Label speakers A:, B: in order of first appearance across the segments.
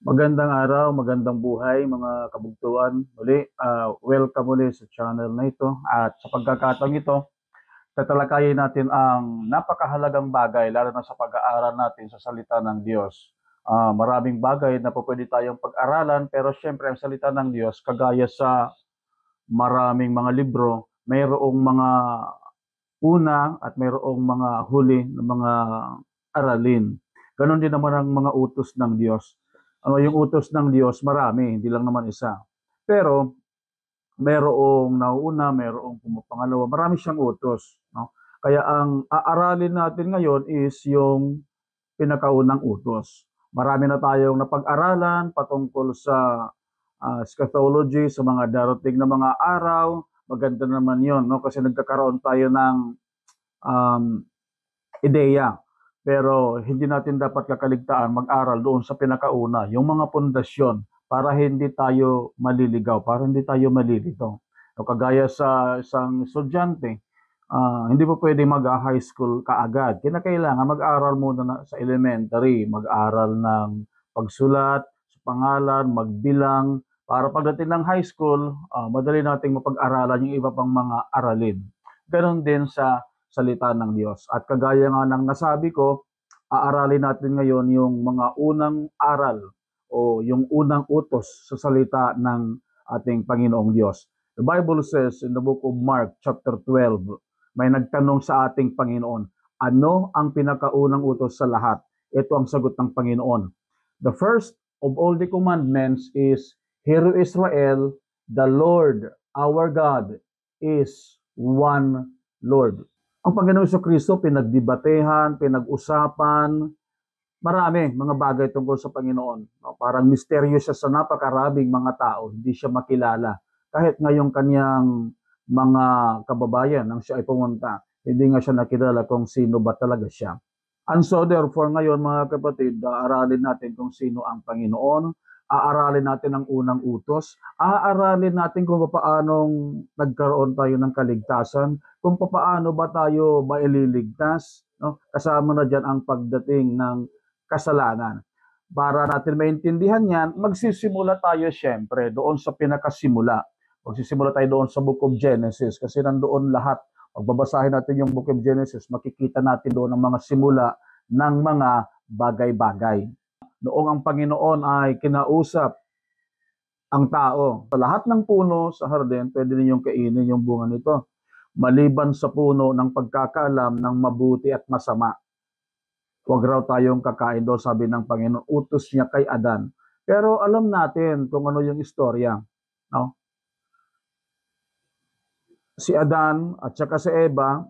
A: Magandang araw, magandang buhay mga kabugtuan. Muli, welcome muli sa channel na ito. At sa pagkakataong ito, tatalakayin natin ang napakahalagang bagay, lalo na sa pag-aaral natin sa salita ng Diyos. Maraming bagay na po pwede tayong pag-aralan, pero syempre ang salita ng Diyos, kagaya sa maraming mga libro, mayroong mga una at mayroong mga huli na mga aralin. Ganon din naman ang mga utos ng Diyos. Yung utos ng Diyos, marami, hindi lang naman isa. Pero mayroong nauuna, mayroong pumapangalawa, marami siyang utos. No? Kaya ang aaralin natin ngayon is yung pinakaunang utos. Marami na tayong napag-aralan patungkol sa eschatology, sa mga darating na mga araw. Maganda naman yon, no? Kasi nagkakaroon tayo ng um, ideya. Pero hindi natin dapat kakaligtaan mag-aral doon sa pinakauna, yung mga pundasyon, para hindi tayo maliligaw, para hindi tayo malilito. So, kagaya sa isang estudyante, hindi po pwede mag-high school kaagad. Kinakailangan mag-aral muna sa elementary, mag-aral ng pagsulat, sa pangalan, magbilang, para pagdating ng high school, madali nating mapag-aralan yung iba pang mga aralin. Ganon din sa salita ng Diyos. At kagaya nga ng nasabi ko, aaralin natin ngayon yung mga unang aral o yung unang utos sa salita ng ating Panginoong Diyos. The Bible says in the book of Mark chapter 12, may nagtanong sa ating Panginoon, ano ang pinakaunang utos sa lahat? Ito ang sagot ng Panginoon. The first of all the commandments is, Hear Israel, the Lord our God is one Lord. Ang Panginoong Kristo pinagdebatehan, pinag-usapan, marami mga bagay tungkol sa Panginoon. Parang misteryo siya sa napakaraming mga tao, hindi siya makilala. Kahit ngayong kanyang mga kababayan nang siya ay pumunta, hindi nga siya nakilala kung sino ba talaga siya. And so therefore ngayon mga kapatid, aaralin natin kung sino ang Panginoon, aaralin natin ang unang utos, aaralin natin kung paanong nagkaroon tayo ng kaligtasan, kung paano ba tayo maililigtas, no? Kasama na dyan ang pagdating ng kasalanan. Para natin maintindihan yan, magsisimula tayo syempre doon sa pinakasimula. Magsisimula tayo doon sa Book of Genesis kasi nandoon lahat. Pagbabasahin natin yung Book of Genesis, makikita natin doon ang mga simula ng mga bagay-bagay. Noong ang Panginoon ay kinausap ang tao, sa lahat ng puno sa hardin, pwede ninyong kainin yung bunga nito. Maliban sa puno ng pagkakaalam ng mabuti at masama. Huwag raw tayong kakain doon, sabi ng Panginoon. Utos niya kay Adan. Pero alam natin kung ano yung istorya. No? Si Adan at saka si Eva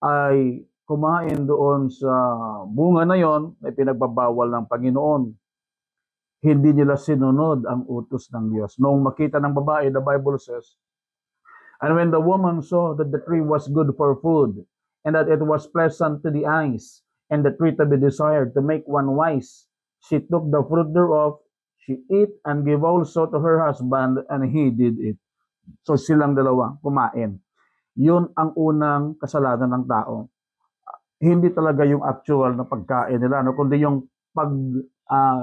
A: ay kumain doon sa bunga na yon na pinagbabawal ng Panginoon. Hindi nila sinunod ang utos ng Diyos. Noong makita ng babae, the Bible says, And when the woman saw that the tree was good for food, and that it was pleasant to the eyes, and the tree to be desired to make one wise, she took the fruit thereof, she ate, and gave also to her husband, and he did it. So silang dalawa kumain. Yun ang unang kasalanan ng tao. Hindi talaga yung actual na pagkain nila, no? Kundi yung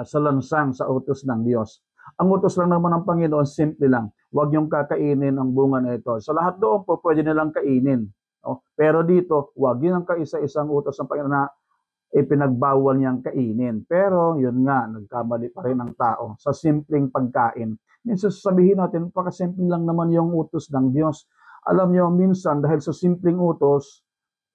A: salansang sa utos ng Diyos. Ang utos lang naman ng Panginoon, simple lang. Huwag yung kakainin ang bunga na ito. Sa lahat doon po, pwede nilang kainin. No? Pero dito, huwag yun ang kaisa-isang utos ng Panginoon na ipinagbawal niyang kainin. Pero yun nga, nagkamali pa rin ang tao sa simpleng pagkain. Minsan sasabihin natin, pagkasimple lang naman yung utos ng Diyos. Alam niyo, minsan dahil sa simpleng utos,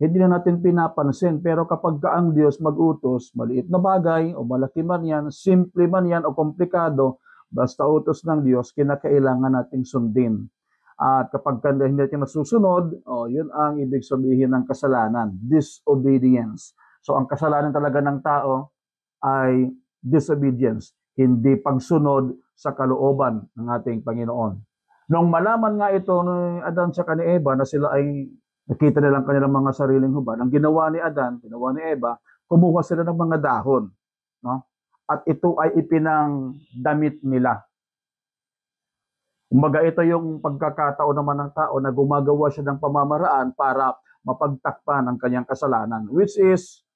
A: hindi na natin pinapansin. Pero kapag ang Diyos mag-utos, maliit na bagay o malaki man yan, simple man yan o komplikado, basta utos ng Diyos, kinakailangan nating sundin. At kapag hindi natin nasusunod, yun ang ibig sabihin ng kasalanan, disobedience. So ang kasalanan talaga ng tao ay disobedience, hindi pagsunod sa kalooban ng ating Panginoon. Nung malaman nga ito ni Adan sa ni Eva na sila ay nakita nilang kanilang mga sariling hubad, ang ginawa ni Adan, ginawa ni Eva, kumuha sila ng mga dahon. No? At ito ay ipinangdamit nila. Kumbaga ito yung pagkakataon naman ng tao na gumagawa siya ng pamamaraan para mapagtakpan ang kanyang kasalanan, which is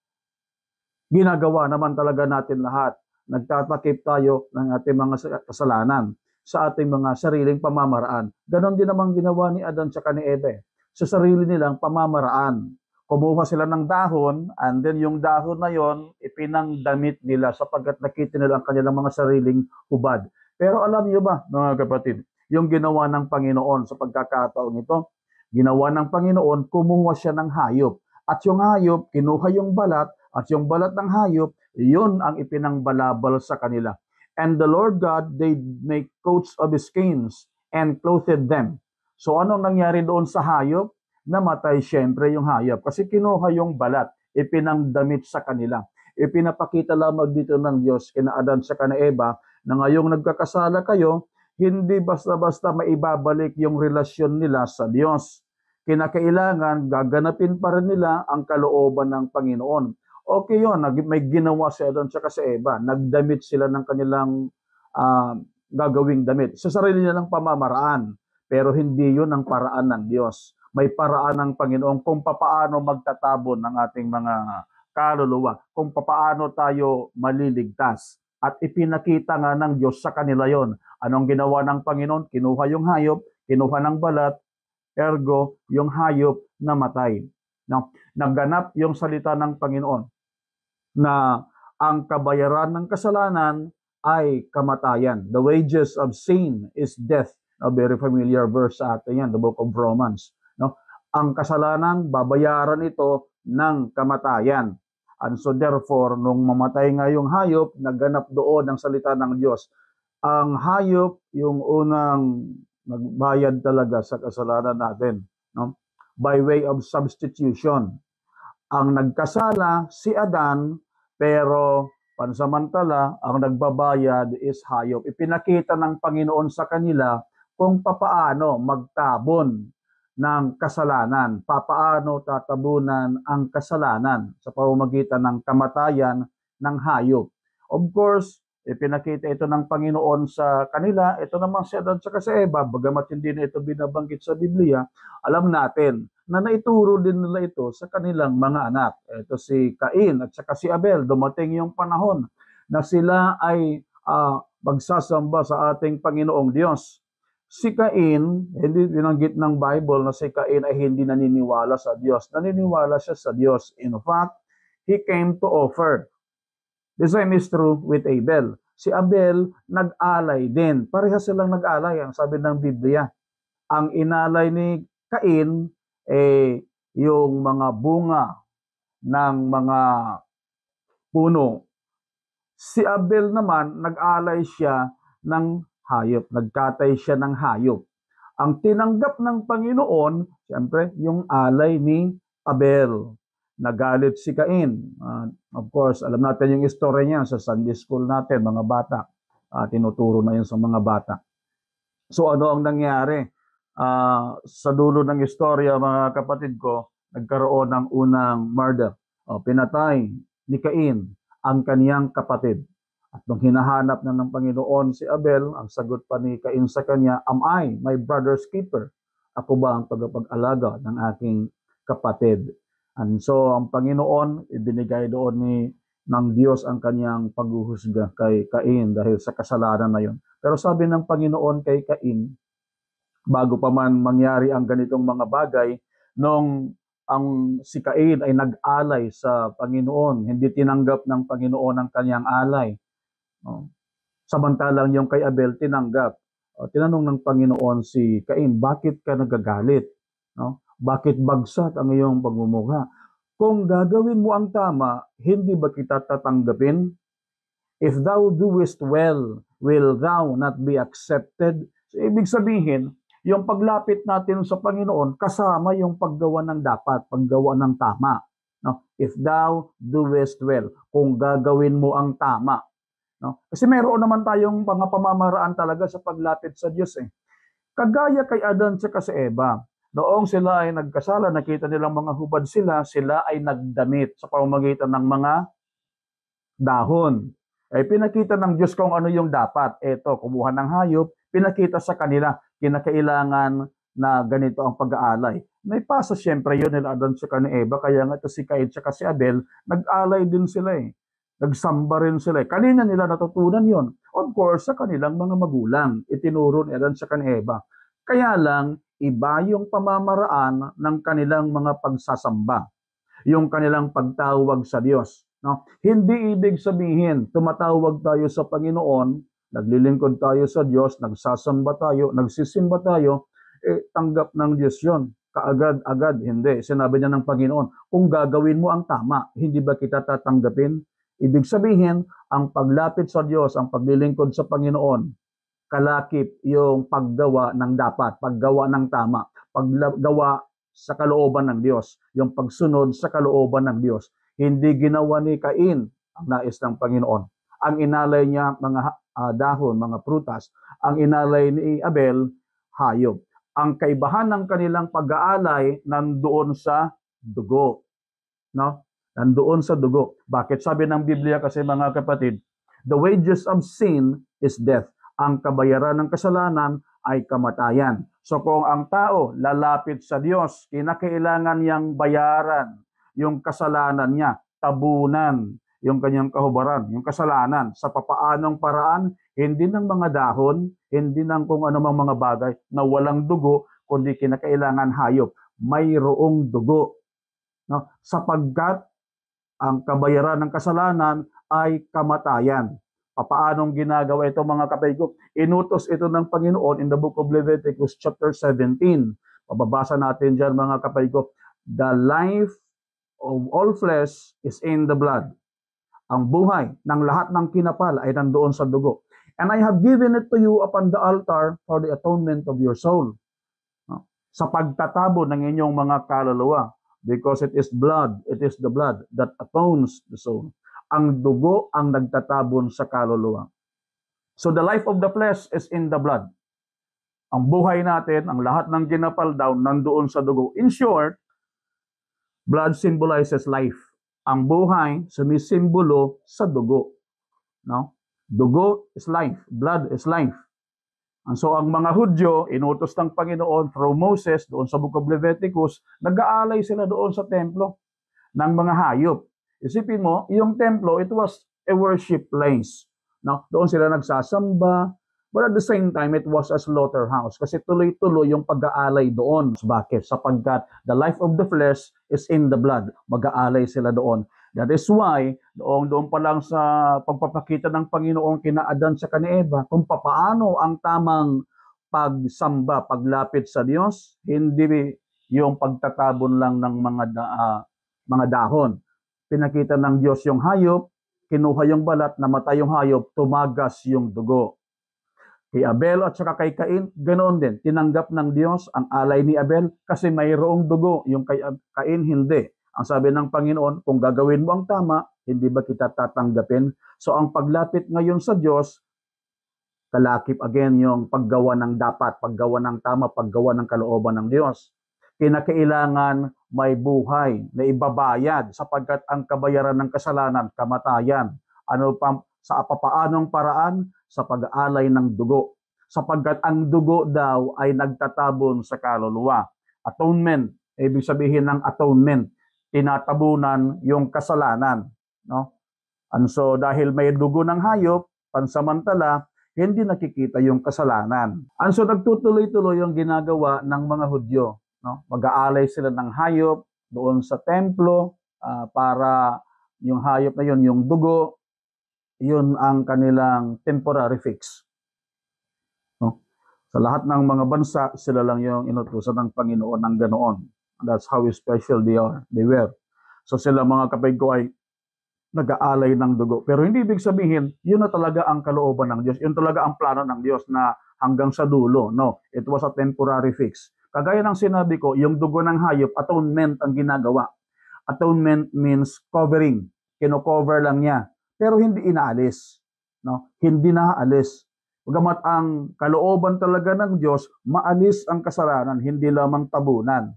A: ginagawa naman talaga natin lahat. nagtatakip tayo ng ating mga kasalanan sa ating mga sariling pamamaraan. Ganon din naman ginawa ni Adan at ni Eva. Sa sarili nilang pamamaraan. Kumuha sila ng dahon, and then yung dahon na yon ipinangdamit nila sapagkat nakita nila ang kanilang mga sariling hubad. Pero alam niyo ba, mga kapatid, yung ginawa ng Panginoon sa pagkakataon ito, ginawa ng Panginoon, kumuha siya ng hayop. At yung hayop, kinuha yung balat, at yung balat ng hayop, yun ang ipinangbalabal sa kanila. And the Lord God, they make coats of skins and clothed them. So anong nangyari doon sa hayop? Namatay siyempre yung hayop kasi kinuha yung balat, ipinangdamit sa kanila. Ipinapakita lamang dito ng Diyos kina Adan sa kana Eva na ngayong nagkakasala kayo, hindi basta-basta maibabalik yung relasyon nila sa Diyos. Kinakailangan gaganapin pa rin nila ang kalooban ng Panginoon. Okay yun, may ginawa si Adan sa Eva, nagdamit sila ng kanilang gagawing damit sa sarili nilang pamamaraan. Pero hindi yun ang paraan ng Diyos. May paraan ng Panginoon kung papaano magtatabon ng ating mga kaluluwa, kung papaano tayo maliligtas. At ipinakita nga ng Diyos sa kanila yon. Anong ginawa ng Panginoon? Kinuha yung hayop, kinuha ng balat, ergo yung hayop namatay. Now, nagganap yung salita ng Panginoon na ang kabayaran ng kasalanan ay kamatayan. The wages of sin is death. A very familiar verse sa atin yan, the book of Romans. No? Ang kasalanan, babayaran ito ng kamatayan. And so therefore, nung mamatay nga yung hayop, nagganap doon ang salita ng Diyos. Ang hayop, yung unang nagbayad talaga sa kasalanan natin. No? By way of substitution. Ang nagkasala, si Adan, pero pansamantala, ang nagbabayad is hayop. Ipinakita ng Panginoon sa kanila kung papaano magtabon ng kasalanan, papaano tatabunan ang kasalanan sa pamamagitan ng kamatayan ng hayop. Of course, ipinakita ito ng Panginoon sa kanila. Ito naman si Adan at si Eva, bagamat hindi na ito binabanggit sa Biblia, alam natin na naituro din nila ito sa kanilang mga anak. Ito si Cain at saka si Abel. Dumating yung panahon na sila ay magsasamba sa ating Panginoong Diyos. Si Cain, hindi binanggit ng Bible na si Cain ay hindi naniniwala sa Diyos. Naniniwala siya sa Diyos. In fact, he came to offer. The same is true with Abel. Si Abel, nag-alay din. Parehas silang nag-alay, ang sabi ng Biblia. Ang inalay ni Cain, yung mga bunga ng mga puno. Si Abel naman, nag-alay siya ng hayop. Nagkatay siya ng hayop. Ang tinanggap ng Panginoon, siyempre, yung alay ni Abel. Nagalit si Cain. Of course, alam natin yung istorya niya sa Sunday school natin, mga bata. Tinuturo na yun sa mga bata. So ano ang nangyari? Sa dulo ng istorya, mga kapatid ko, nagkaroon ng unang murder. Pinatay ni Cain ang kaniyang kapatid. At nung hinahanap na ng Panginoon si Abel, ang sagot pa ni Cain sa kanya, "Am I my brother's keeper?" Ako ba ang tagapag-alaga ng aking kapatid? And so ang Panginoon, ibinigay doon ng Diyos ang kanyang paghuhusga kay Cain dahil sa kasalanan na yon. Pero sabi ng Panginoon kay Cain, bago pa man mangyari ang ganitong mga bagay, nung si Cain ay nag-alay sa Panginoon, hindi tinanggap ng Panginoon ang kanyang alay. Samantalang yung kay Abel tinanggap. Tinanong ng Panginoon si Cain, bakit ka nagagalit? Bakit bagsak ang iyong pagmumukha? Kung gagawin mo ang tama, hindi ba kita tatanggapin? If thou doest well, will thou not be accepted? So, ibig sabihin, yung paglapit natin sa Panginoon, kasama yung paggawa ng dapat, paggawa ng tama. If thou doest well, kung gagawin mo ang tama. Kasi meron naman tayong mga pamamaraan talaga sa paglapit sa Diyos. Kagaya kay Adan at si Eva, noong sila ay nagkasala, nakita nilang mga hubad sila ay nagdamit sa pamamagitan ng mga dahon. Pinakita ng Diyos kung ano yung dapat. Ito, kumuha ng hayop, pinakita sa kanila, kinakailangan na ganito ang pag-aalay. Naipasa siyempre yun nila Adan at ni Eva, kaya nga ito si Cain at si Abel, nag-alay din sila Nagsamba rin sila. Kanina nila natutunan yon. Of course, sa kanilang mga magulang. Itinuro nila sa kaneba. Kaya lang, iba yung pamamaraan ng kanilang mga pagsasamba. Yung kanilang pagtawag sa Diyos. No? Hindi ibig sabihin, tumatawag tayo sa Panginoon, naglilingkod tayo sa Diyos, nagsasamba tayo, nagsisimba tayo, tanggap ng Diyos yon. Kaagad-agad, hindi. Sinabi niya ng Panginoon, kung gagawin mo ang tama, hindi ba kita tatanggapin? Ibig sabihin, ang paglapit sa Diyos, ang paglilingkod sa Panginoon, kalakip yung paggawa ng dapat, paggawa ng tama, paggawa sa kalooban ng Diyos, yung pagsunod sa kalooban ng Diyos. Hindi ginawa ni Cain ang nais ng Panginoon. Ang inalay niya mga dahon, mga prutas. Ang inalay ni Abel, hayop. Ang kaibahan ng kanilang pag-aalay nandoon sa dugo. No? Nandoon sa dugo. Bakit? Sabi ng Biblia kasi mga kapatid, the wages of sin is death. Ang kabayaran ng kasalanan ay kamatayan. So kung ang tao lalapit sa Diyos, kinakailangan niyang bayaran yung kasalanan niya, tabunan yung kanyang kahubaran, yung kasalanan. Sa papaanong paraan, hindi ng mga dahon, hindi ng kung anumang mga bagay na walang dugo, kundi kinakailangan hayop. Mayroong dugo. No? Sapagkat ang kabayaran ng kasalanan ay kamatayan. Paanong ginagawa ito mga kapatid ko? Inutos ito ng Panginoon in the book of Leviticus chapter 17. Pababasa natin dyan mga kapatid ko. The life of all flesh is in the blood. Ang buhay ng lahat ng kinapal ay nandoon sa dugo. And I have given it to you upon the altar for the atonement of your soul. Sa pagtatabo ng inyong mga kaluluwa. Because it is blood, it is the blood that atones the soul. Ang dugo ang nagtatabon sa kaluluwa. So the life of the flesh is in the blood. Ang buhay natin, ang lahat ng ginapal daw, nandoon sa dugo. In short, blood symbolizes life. Ang buhay, sumisimbolo sa dugo. No? Dugo is life. Blood is life. And so ang mga Hudyo, inutos ng Panginoon through Moses, doon sa book of Leviticus, nag-aalay sila doon sa templo ng mga hayop. Isipin mo, yung templo, it was a worship place. No? Doon sila nagsasamba, but at the same time, it was a slaughterhouse. Kasi tuloy-tuloy yung pag-aalay doon. Bakit? Sapagkat the life of the flesh is in the blood. Mag-aalay sila doon. That is why, doon pa lang sa pagpapakita ng Panginoon kina Adan sa kani Eva, kung papaano ang tamang pagsamba, paglapit sa Diyos, hindi yung pagtatabon lang ng mga dahon. Pinakita ng Diyos yung hayop, kinuha yung balat, namatay yung hayop, tumagas yung dugo. Kay Abel at saka kay Cain, ganoon din. Tinanggap ng Diyos ang alay ni Abel kasi mayroong dugo, yung kay Cain hindi. Ang sabi ng Panginoon, kung gagawin mo ang tama, hindi ba kita tatanggapin? So ang paglapit ngayon sa Diyos, kalakip again yung paggawa ng dapat, paggawa ng tama, paggawa ng kalooban ng Diyos. Kinakailangan may buhay na ibabayad sapagkat ang kabayaran ng kasalanan, kamatayan. Ano pa, sa papaanong paraan? Sa pag-aalay ng dugo. Sapagkat ang dugo daw ay nagtatabon sa kaluluwa. Atonement, ibig sabihin ng atonement, tinatabunan yung kasalanan. No? And so dahil may dugo ng hayop, pansamantala, hindi nakikita yung kasalanan. And so nagtutuloy-tuloy yung ginagawa ng mga Hudyo. No? Mag-aalay sila ng hayop doon sa templo para yung hayop na yun, yung dugo, yun ang kanilang temporary fix. No? Sa lahat ng mga bansa, sila lang yung inutusan ng Panginoon ng ganoon. That's how special they were. So sila mga kapatid ko ay nag-aalay ng dugo. Pero hindi ibig sabihin, yun na talaga ang kalooban ng Diyos. Yun talaga ang plano ng Diyos na hanggang sa dulo. No, it was a temporary fix. Kagaya ng sinabi ko, yung dugo ng hayop, atonement ang ginagawa. Atonement means covering. Kino-cover lang niya. Pero hindi inaalis. No? Hindi naaalis. Bagamat ang kalooban talaga ng Diyos, maalis ang kasalanan, hindi lamang tabunan.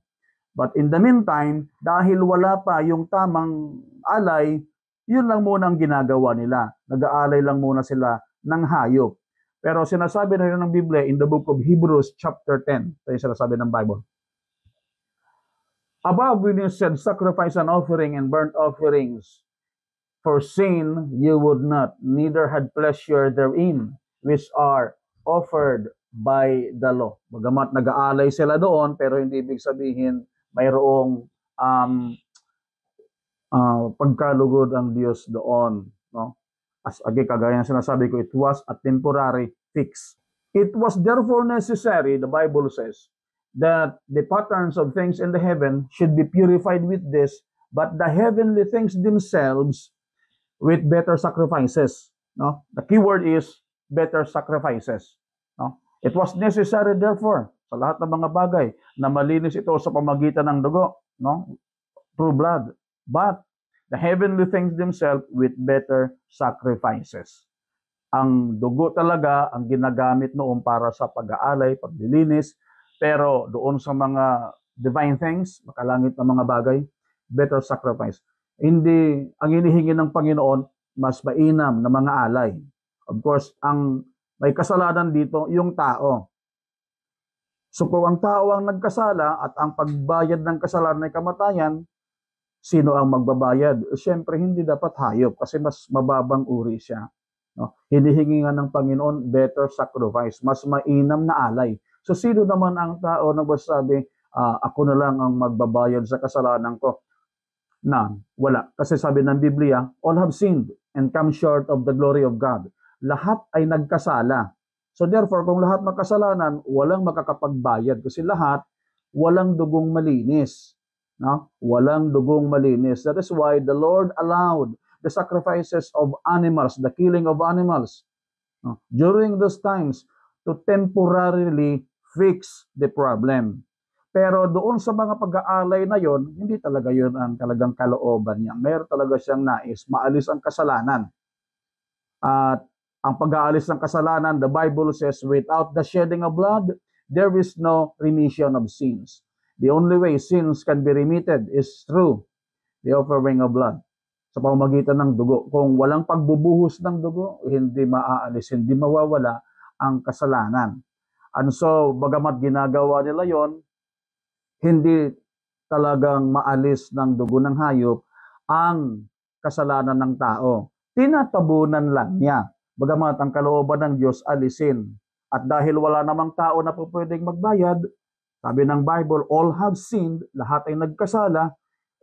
A: But in the meantime, dahil wala pa yung tamang alay, yun lang muna ang ginagawa nila. Nag-aalay lang muna sila ng hayop. Pero sinasabi na rin ng Biblia in the book of Hebrews chapter 10. Ito yung sinasabi ng Bible. Above when you said sacrifice and offering and burnt offerings, For sin you would not, neither had pleasure therein, which are offered by the law. Bagamat nag-aalay sila doon, pero hindi ibig sabihin mayroong pagkalugod ang Diyos doon. No? As kagaya ng sinasabi ko, it was a temporary fix. It was therefore necessary, the Bible says, that the patterns of things in the heaven should be purified with this, but the heavenly things themselves with better sacrifices. No? The key word is better sacrifices. No? It was necessary therefore sa lahat ng mga bagay na malinis ito sa pamagitan ng dugo, no? Through blood. But the heavenly things themselves with better sacrifices. Ang dugo talaga ang ginagamit noon para sa pag-aalay, paglilinis, pero doon sa mga divine things, makalangit na mga bagay, better sacrifice. Hindi, ang hinihingi ng Panginoon, mas mainam na mga alay. Of course, ang may kasalanan dito, yung tao. So kung ang tao ang nagkasala at ang pagbayad ng kasalanan ay kamatayan, sino ang magbabayad? Siyempre, hindi dapat hayop kasi mas mababang uri siya. No? Hinihingi nga ng Panginoon, better sacrifice, mas mainam na alay. So sino naman ang tao na masasabi, ako na lang ang magbabayad sa kasalanan ko? Na, wala. Kasi sabi ng Biblia, all have sinned and come short of the glory of God. Lahat ay nagkasala. So therefore, kung lahat magkasalanan, walang makakapagbayad kasi lahat walang dugong malinis. No? Walang dugong malinis. That is why the Lord allowed the sacrifices of animals, the killing of animals, no? During those times to temporarily fix the problem. Pero doon sa mga pag-aalay na yon, hindi talaga yon ang talagang kalooban niya. Meron talaga siyang nais, maalis ang kasalanan. At ang pag-aalis ng kasalanan, the Bible says, without the shedding of blood, there is no remission of sins. The only way sins can be remitted is through the offering of blood. Sa pamamagitan ng dugo. Kung walang pagbubuhos ng dugo, hindi maaalis, hindi mawawala ang kasalanan. And so, bagamat ginagawa nila yon, hindi talagang maalis ng dugo ng hayop ang kasalanan ng tao. Tinatabunan lang niya. Bagamat ang kalooban ng Diyos alisin. At dahil wala namang tao na po pwedeng magbayad, sabi ng Bible, all have sinned, lahat ay nagkasala,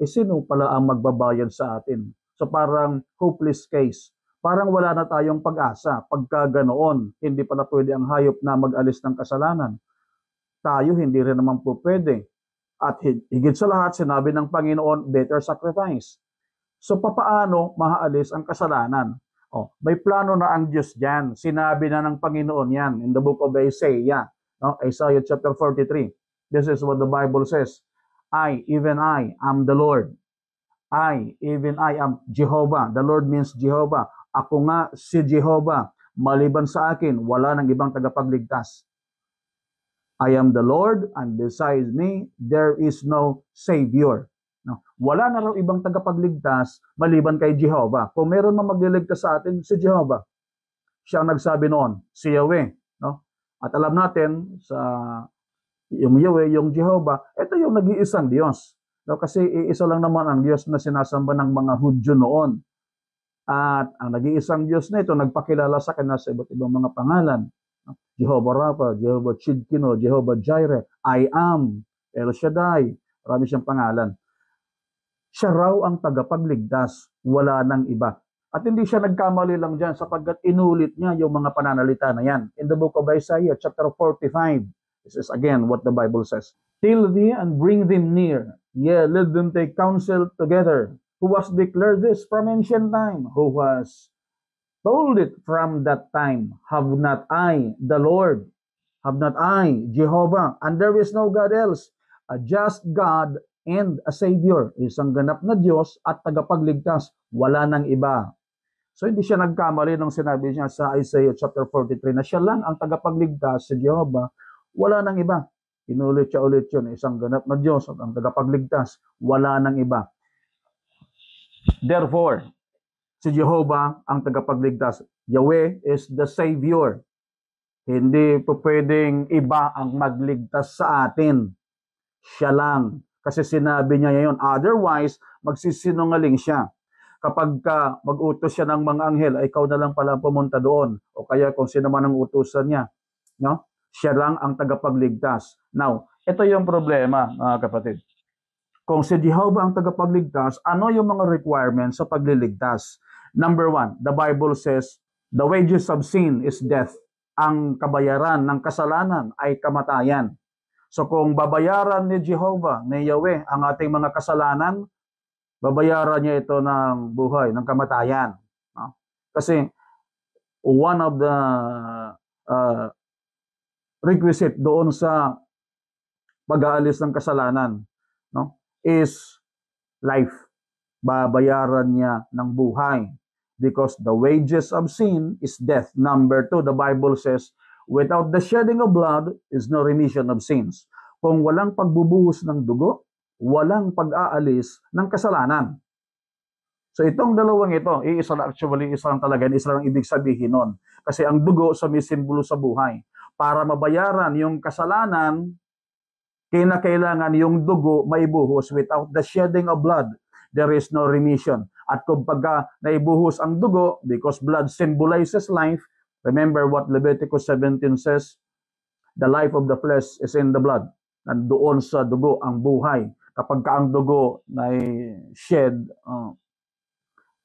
A: sino pala ang magbabayad sa atin? So parang hopeless case. Parang wala na tayong pag-asa. Pagka ganoon, hindi pala pwede ang hayop na mag-alis ng kasalanan. Tayo hindi rin naman po pwede. At higit sa lahat, sinabi ng Panginoon, better sacrifice. So papaano maaalis ang kasalanan? May plano na ang Diyos dyan. Sinabi na ng Panginoon yan in the book of Isaiah. No? Isaiah chapter 43. This is what the Bible says. Even I, am the Lord. Even I am Jehovah. The Lord means Jehovah. Ako nga si Jehovah. Maliban sa akin, wala nang ibang tagapagligtas. I am the Lord, and besides me, there is no Savior. No? Wala na raw ibang tagapagligtas maliban kay Jehovah. Kung meron man magliligtas sa atin, si Jehovah. Siya ang nagsabi noon, si Yahweh. No? At alam natin, sa yung Yahweh, yung Jehovah, ito yung nag-iisang Diyos. No? Kasi iisa lang naman ang Diyos na sinasamba ng mga Hudyo noon. At ang nag-iisang Diyos na ito, nagpakilala sa kanya sa iba't ibang mga pangalan. Jehovah Rapha, Jehovah Chidkino, Jehovah Jireh, I am, El Shaddai, marami siyang pangalan. Siya raw ang tagapagligtas, wala nang iba. At hindi siya nagkamali lang dyan sapagkat inulit niya yung mga pananalita na yan. In the book of Isaiah, chapter 45, this is again what the Bible says. Till thee and bring them near, yea, let them take counsel together. Who has declared this from ancient time? Who has told it from that time? Have not I, the Lord, have not I, Jehovah, and there is no God else, a just God and a Savior, isang ganap na Diyos at tagapagligtas, wala nang iba. So hindi siya nagkamali nung sinabi niya sa Isaiah chapter 43 na siya lang ang tagapagligtas, si Jehovah, wala nang iba. Inulit siya ulit yun, isang ganap na Diyos at ang tagapagligtas, wala nang iba. Therefore, si Jehovah ang tagapagligtas. Yahweh is the Savior. Hindi po pwedeng iba ang magligtas sa atin. Siya lang. Kasi sinabi niya yun. Otherwise, magsisinungaling siya. kapag ka mag-utos siya ng mga anghel, ay ikaw na lang pala pumunta doon. O kaya kung sino man ang utusan niya, no? Siya lang ang tagapagligtas. Now, ito yung problema, mga kapatid. Kung si Jehovah ang tagapagligtas, ano yung mga requirements sa pagliligtas? Number one, the Bible says, the wages of sin is death. Ang kabayaran ng kasalanan ay kamatayan. So kung babayaran ni Jehovah, ni Yahweh, ang ating mga kasalanan, babayaran niya ito ng buhay, ng kamatayan. No? Kasi one of the requisite doon sa pag-aalis ng kasalanan, no, is life. Babayaran niya ng buhay. Because the wages of sin is death. Number two, the Bible says, without the shedding of blood is no remission of sins. Kung walang pagbubuhos ng dugo, walang pag-aalis ng kasalanan. So itong dalawang ito, isa lang talaga, isa lang ibig sabihin nun. Kasi ang dugo sumisimbolo sa buhay. Para mabayaran yung kasalanan, kinakailangan yung dugo maibuhos. Without the shedding of blood, there is no remission. At kung pagka naibuhos ang dugo, because blood symbolizes life, remember what Leviticus 17 says, the life of the flesh is in the blood. Nandoon sa dugo ang buhay. Kapag ka ang dugo na shed,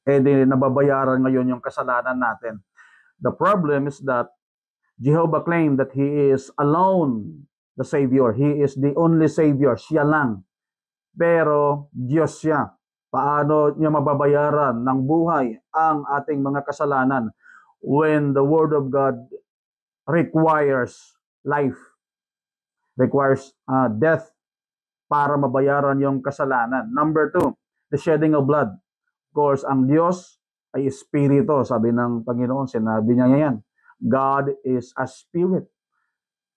A: nababayaran ngayon yung kasalanan natin. The problem is that Jehovah claimed that He is alone the Savior. He is the only Savior. Siya lang. Pero Diyos siya. Paano niya mababayaran ng buhay ang ating mga kasalanan when the Word of God requires life, requires death para mabayaran yung kasalanan. Number two, the shedding of blood. Of course, ang Diyos ay Espiritu. Sabi ng Panginoon, sinabi niya yan. God is a Spirit.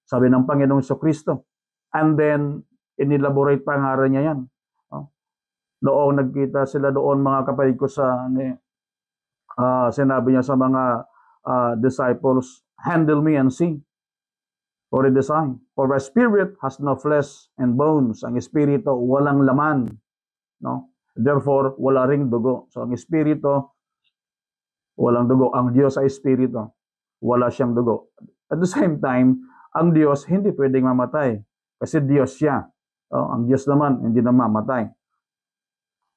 A: Sabi ng Panginoong Kristo. And then, inelaborate pa nga rin niya yan. Noong nagkita sila doon, mga kapatid ko, sinabi niya sa mga disciples, handle me and see. For the design. For the Spirit has no flesh and bones. Ang Espiritu, walang laman. No? Therefore, wala ring dugo. So, ang Espiritu, walang dugo. Ang Diyos ay Espiritu. Wala siyang dugo. At the same time, ang Diyos hindi pwedeng mamatay. Kasi Diyos siya. Ang Diyos naman, hindi na mamatay.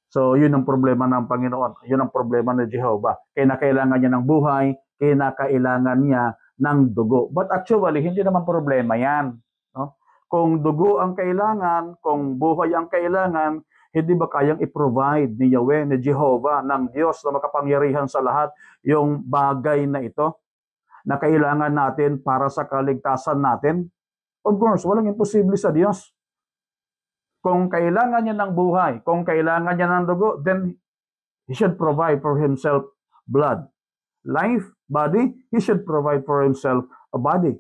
A: So, yun ang problema ng Panginoon. Yun ang problema ng Jehovah. Kinakailangan niya ng buhay, kinakailangan niya ng dugo. But actually, hindi naman problema yan. No? Kung dugo ang kailangan, kung buhay ang kailangan, hindi ba kayang i-provide ni Yahweh, ni Jehovah, ng Diyos na makapangyarihan sa lahat, yung bagay na ito na kailangan natin para sa kaligtasan natin? Of course, walang imposible sa Diyos. Kung kailangan niya ng buhay, kung kailangan niya ng dugo, then He should provide for Himself blood. Life, body, He should provide for Himself a body.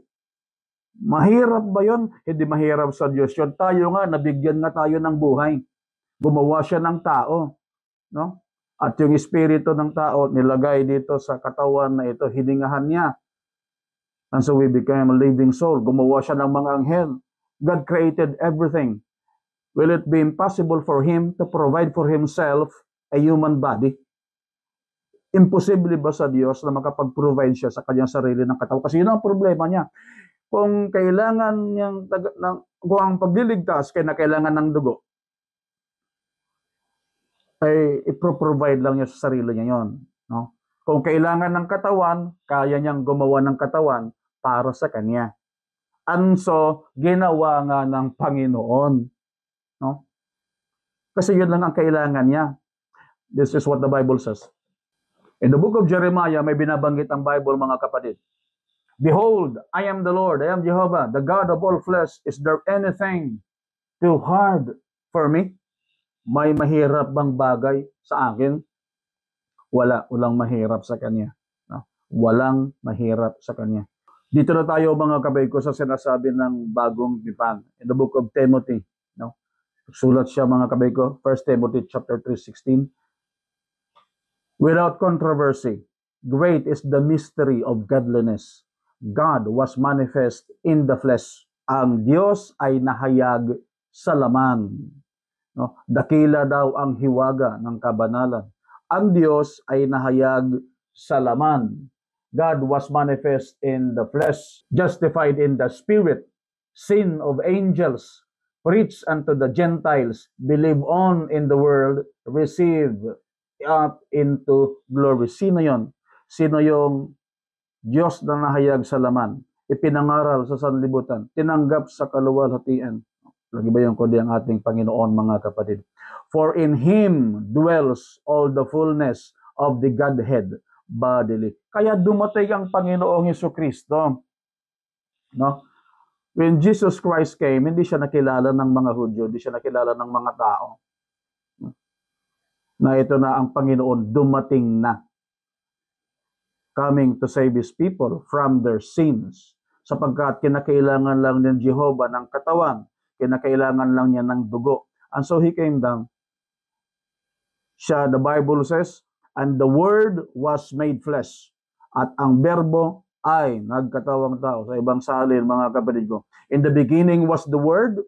A: Mahirap ba yun? Hindi mahirap sa Diyos yun. Tayo nga, nabigyan nga tayo ng buhay. Gumawa siya ng tao. No? At yung espiritu ng tao, nilagay dito sa katawan na ito, hiningahan niya. And so we became a living soul. Gumawa siya ng mga anghel. God created everything. Will it be impossible for Him to provide for Himself a human body? Imposible ba sa Diyos na makapag-provide siya sa kanyang sarili ng katawan? Kasi yun ang problema niya. Kung kailangan niyang, kung ang pagliligtas, kailangan ng dugo, ay ipro-provide lang niya sa sarili niya yon. No? Kung kailangan ng katawan, kaya niyang gumawa ng katawan para sa kanya. And so, ginawa nga ng Panginoon. No? Kasi yun lang ang kailangan niya. This is what the Bible says. In the book of Jeremiah, may binabanggit ang Bible, mga kapatid. Behold, I am the Lord, I am Jehovah, the God of all flesh. Is there anything too hard for me? May mahirap bang bagay sa akin? Walang mahirap sa Kanya. No? Walang mahirap sa Kanya. Dito na tayo, mga kapatid ko, sa sinasabi ng bagong tipan. In the book of Timothy, no? Sulat siya, mga kapatid ko, 1 Timothy chapter 3:16. Without controversy, great is the mystery of godliness. God was manifest in the flesh. Ang Diyos ay nahayag sa laman. No? Dakila daw ang hiwaga ng kabanalan. Ang Diyos ay nahayag sa laman. God was manifest in the flesh, justified in the spirit, seen of angels, preached unto the Gentiles, believe on in the world, receive up into glory. Sino yon? Sino yung Diyos na nahayag sa laman? Ipinangaral sa sanlibutan, tinanggap sa kaluwalhatian. Lagi ba yung kundi ang ating Panginoon, mga kapatid? For in Him dwells all the fullness of the Godhead bodily. Kaya dumating ang Panginoong Jesucristo. No? When Jesus Christ came, hindi siya nakilala ng mga Hudyo, hindi siya nakilala ng mga tao. Na ito na ang Panginoon, dumating na. Coming to save His people from their sins. Sapagkat kinakailangan lang ng Jehovah ng katawan, kinakailangan lang niya ng dugo. And so He came down. Siya, the Bible says, and the Word was made flesh. At ang berbo ay nagkatawang tao. Sa ibang salin, mga kapatid ko. In the beginning was the Word,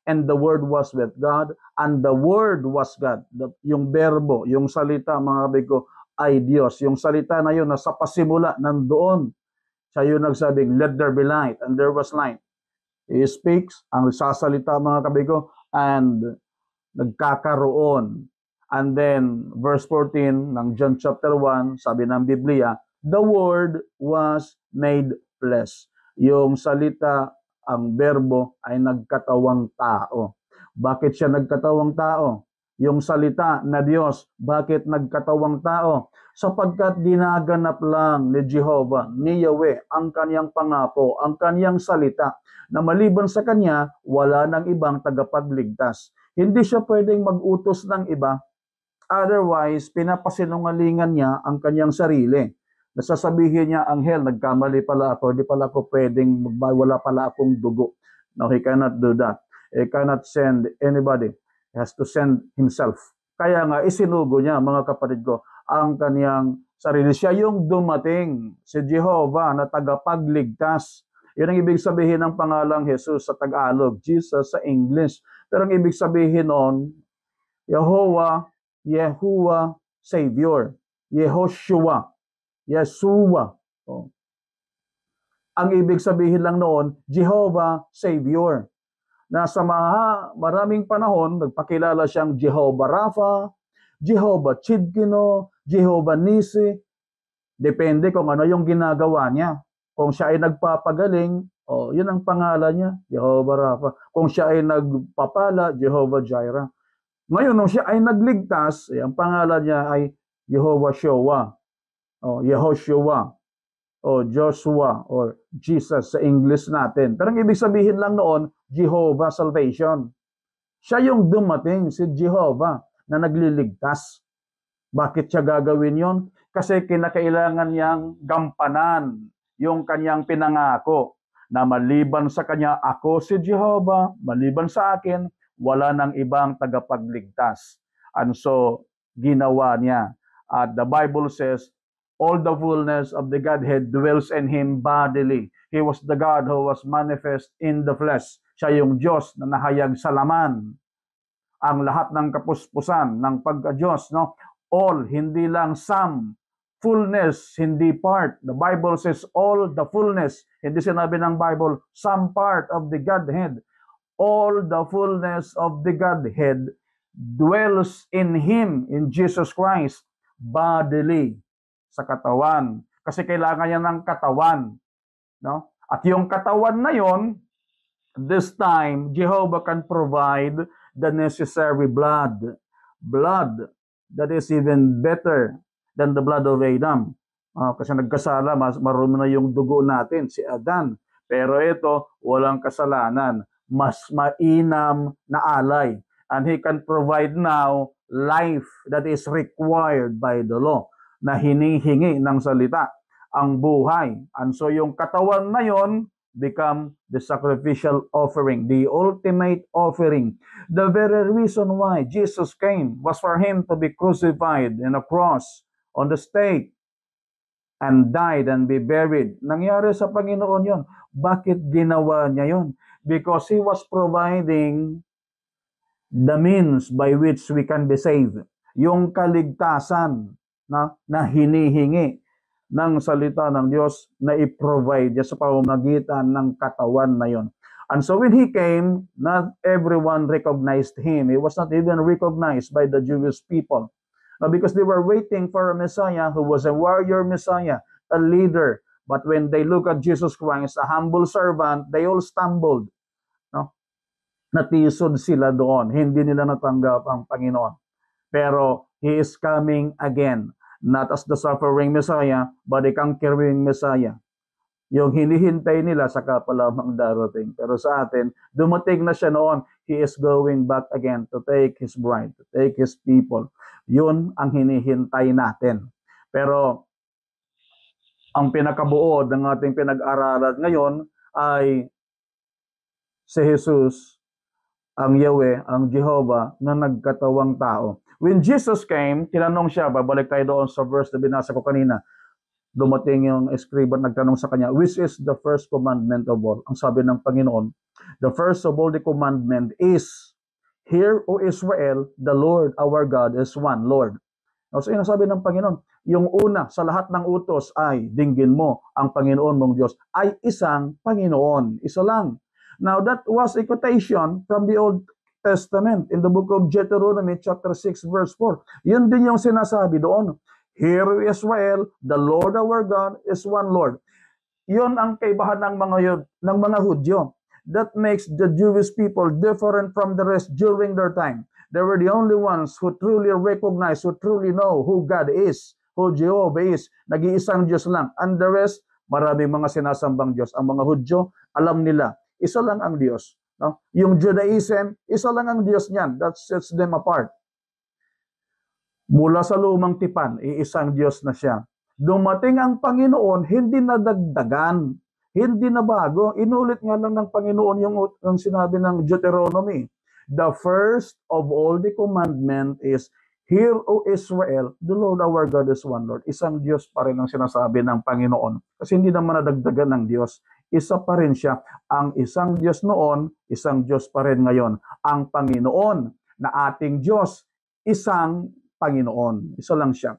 A: and the Word was with God, and the Word was God. Yung berbo, yung salita, mga kapatid ko, ay Diyos. Yung salita na yun, nasa pasimula, nandoon. Siya yung nagsabing, let there be light, and there was light. He speaks, ang sasalita, mga kapatid ko, and nagkakaroon. And then, verse 14 ng John chapter 1, sabi ng Biblia, the Word was made flesh. Yung salita, ang berbo, ay nagkatawang tao. Bakit siya nagkatawang tao? Yung salita na Diyos, bakit nagkatawang tao? Sapagkat ginaganap lang ni Jehovah, ni Yahweh, ang kaniyang pangako, ang kaniyang salita, na maliban sa kanya, wala nang ibang tagapagligtas. Hindi siya pwedeng mag-utos ng iba. Otherwise, pinapasinungalingan niya ang kanyang sarili. Nasasabihin niya, anghel, nagkamali pala ako, hindi pala ako pwedeng, wala pala akong dugo. No, he cannot do that. He cannot send anybody. He has to send himself. Kaya nga, isinugo niya, mga kapatid ko, ang kanyang sarili. Siya yung dumating, si Jehovah na tagapagligtas. Yun ang ibig sabihin ng pangalang Jesus sa Tagalog, Jesus sa English. Pero ang ibig sabihin noon, Yahuwah, Savior. Yehoshua. Yeshua. Oh. Ang ibig sabihin lang noon, Jehovah, Savior. Nasa maraming panahon, nagpakilala siyang Jehovah Rapha, Jehovah Chidkino, Jehovah Nisi. Depende kung ano yung ginagawa niya. Kung siya ay nagpapagaling, yun ang pangalan niya, Jehovah Rapha. Kung siya ay nagpapala, Jehovah Jireh. Ngayon, nung siya ay nagligtas, ang pangalan niya ay Jehovah Shoah, Yehoshua, Joshua, or Jesus sa English natin. Pero ang ibig sabihin lang noon, Jehovah Salvation. Siya yung dumating, si Jehovah, na nagliligtas. Bakit siya gagawin yon? Kasi kinakailangan niyang gampanan yung kanyang pinangako na maliban sa kanya, ako si Jehovah, maliban sa akin, wala nang ibang tagapagligtas. And so, ginawa niya. At the Bible says, all the fullness of the Godhead dwells in Him bodily. He was the God who was manifest in the flesh. Siya yung Diyos na nahayag sa laman. Ang lahat ng kapuspusan, ng pagka-Diyos, no? All, hindi lang some. Fullness, hindi part. The Bible says all the fullness. Hindi sinabi ng Bible, some part of the Godhead. All the fullness of the Godhead dwells in Him, in Jesus Christ, bodily, sa katawan. Kasi kailangan niya ng katawan. No? At yung katawan na yon, this time, Jehovah can provide the necessary blood. Blood that is even better than the blood of Adam. Kasi nagkasala, marumi na yung dugo natin, si Adan. Pero ito, walang kasalanan. Mas mainam na alay. And He can provide now life that is required by the law, na hinihingi ng salita, ang buhay. And so yung katawan na yon become the sacrificial offering, the ultimate offering. The very reason why Jesus came was for Him to be crucified in a cross on the stake and died and be buried. Nangyari sa Panginoon yon. Bakit ginawa niya yon? Because He was providing the means by which we can be saved. yung kaligtasan na hinihingi ng salita ng Diyos na i-provide sa pamamagitan ng katawan na yon. And so when he came, not everyone recognized him. He was not even recognized by the Jewish people. Because they were waiting for a Messiah who was a warrior Messiah, a leader. But when they look at Jesus Christ, a humble servant, they all stumbled. No? Natisod sila doon. Hindi nila natanggap ang Panginoon. Pero he is coming again, not as the suffering Messiah, but a conquering Messiah. Yung hinihintay nila saka pa lamang darating. Pero sa atin, dumating na siya noon. He is going back again to take his bride, to take his people. Yun ang hinihintay natin. Pero ang pinakabuo ng ating pinag-aralan ngayon ay si Jesus, ang Yahweh, ang Jehovah na nagkatawang tao. When Jesus came, tinanong siya, babalik tayo doon sa verse na binasa ko kanina. Dumating yung escriba, nagtanong sa kanya, which is the first commandment of all? Ang sabi ng Panginoon, the first of all the commandment is, hear, O Israel, the Lord our God is one Lord. So yun ang sabi ng Panginoon, yung una sa lahat ng utos ay, dinggin mo, ang Panginoon mong Diyos ay isang Panginoon, isa lang. Now that was a quotation from the Old Testament in the book of Deuteronomy chapter 6 verse 4. Yun din yung sinasabi doon. Hear Israel, the Lord our God is one Lord. Yun ang kaibahan ng mga Hudyo. That makes the Jewish people different from the rest during their time. They were the only ones who truly recognize, who truly know who God is, who Jehovah is. Nag-iisang Diyos lang. And the rest, maraming mga sinasambang Diyos. Ang mga Hudyo, alam nila, isa lang ang Diyos. No? Yung Judaism, isa lang ang Diyos niyan. That sets them apart. Mula sa lumang tipan, iisang Diyos na siya. Dumating ang Panginoon, hindi nadagdagan, hindi na bago. Inulit nga lang ng Panginoon yung sinabi ng Deuteronomy. The first of all the commandment is, hear, O Israel, the Lord our God is one Lord. Isang Diyos pa rin ang sinasabi ng Panginoon. Kasi hindi naman nadagdagan ng Diyos. Isa pa rin siya. Ang isang Diyos noon, isang Diyos pa rin ngayon. Ang Panginoon na ating Diyos, isang Panginoon. Isa lang siya.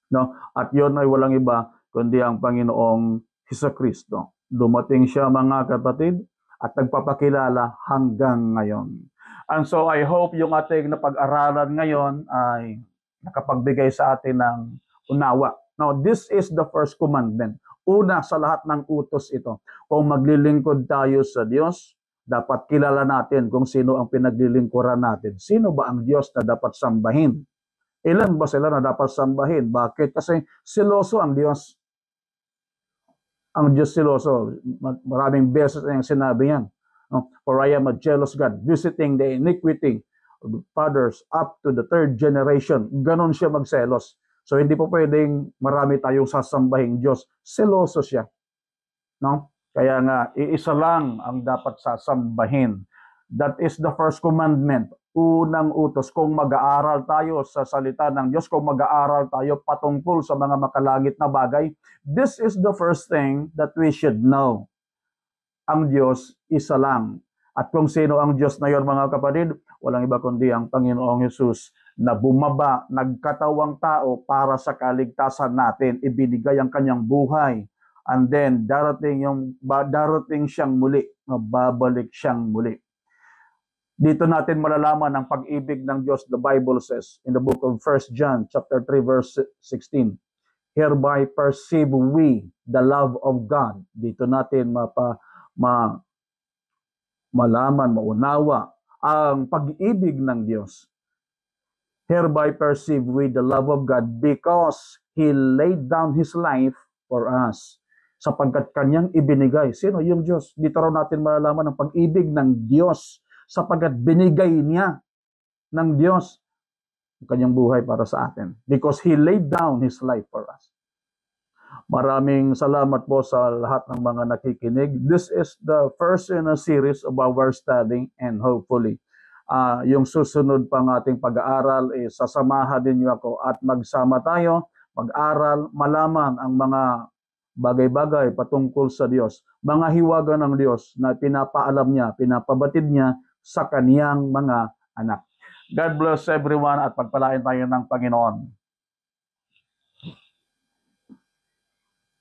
A: No? At yun ay walang iba kundi ang Panginoong Hesukristo. Dumating siya mga kapatid at nagpapakilala hanggang ngayon. And so I hope yung ating napag-aralan ngayon ay nakapagbigay sa atin ng unawa. Now this is the first commandment. Una sa lahat ng utos ito. Kung maglilingkod tayo sa Diyos, dapat kilala natin kung sino ang pinaglilingkuran natin. Sino ba ang Diyos na dapat sambahin? Ilan ba sila na dapat sambahin? Bakit? Kasi siloso ang Diyos. Ang Diyos siloso. Maraming beses na yung sinabi yan. For I am a jealous God, visiting the iniquity of the fathers up to the third generation. Ganon siya magselos. So hindi po pwedeng marami tayong sasambahing Diyos. Seloso siya. No? Kaya nga, iisa lang ang dapat sasambahin. That is the first commandment. Unang utos. Kung mag-aaral tayo sa salita ng Diyos, kung mag-aaral tayo patungkol sa mga makalangit na bagay, this is the first thing that we should know. Ang Diyos, isa lang. At kung sino ang Diyos na yon mga kapatid, walang iba kundi ang Panginoong Hesus na bumaba, nagkatawang tao para sa kaligtasan natin, ibinigay ang kanyang buhay. And then, darating siyang muli, babalik siyang muli. Dito natin malalaman ang pag-ibig ng Diyos. The Bible says in the book of 1 John chapter 3 verse 16, hereby perceive we the love of God. Dito natin malaman, maunawa ang pag-ibig ng Diyos. Hereby perceive we the love of God because He laid down His life for us. Sapagkat kanyang ibinigay. Sino yung Diyos? Dito raw natin malalaman ang pag-ibig ng Diyos. Sapagkat binigay niya ng Diyos ang kanyang buhay para sa atin. Because He laid down His life for us. Maraming salamat po sa lahat ng mga nakikinig. This is the first in a series of our studying, and hopefully, yung susunod pang ating pag-aaral, sasamahan din niyo ako at magsama tayo, mag-aral, malaman ang mga bagay-bagay patungkol sa Diyos. Mga hiwaga ng Diyos na pinapaalam niya, pinapabatid niya sa kaniyang mga anak. God bless everyone at pagpalain tayo ng Panginoon.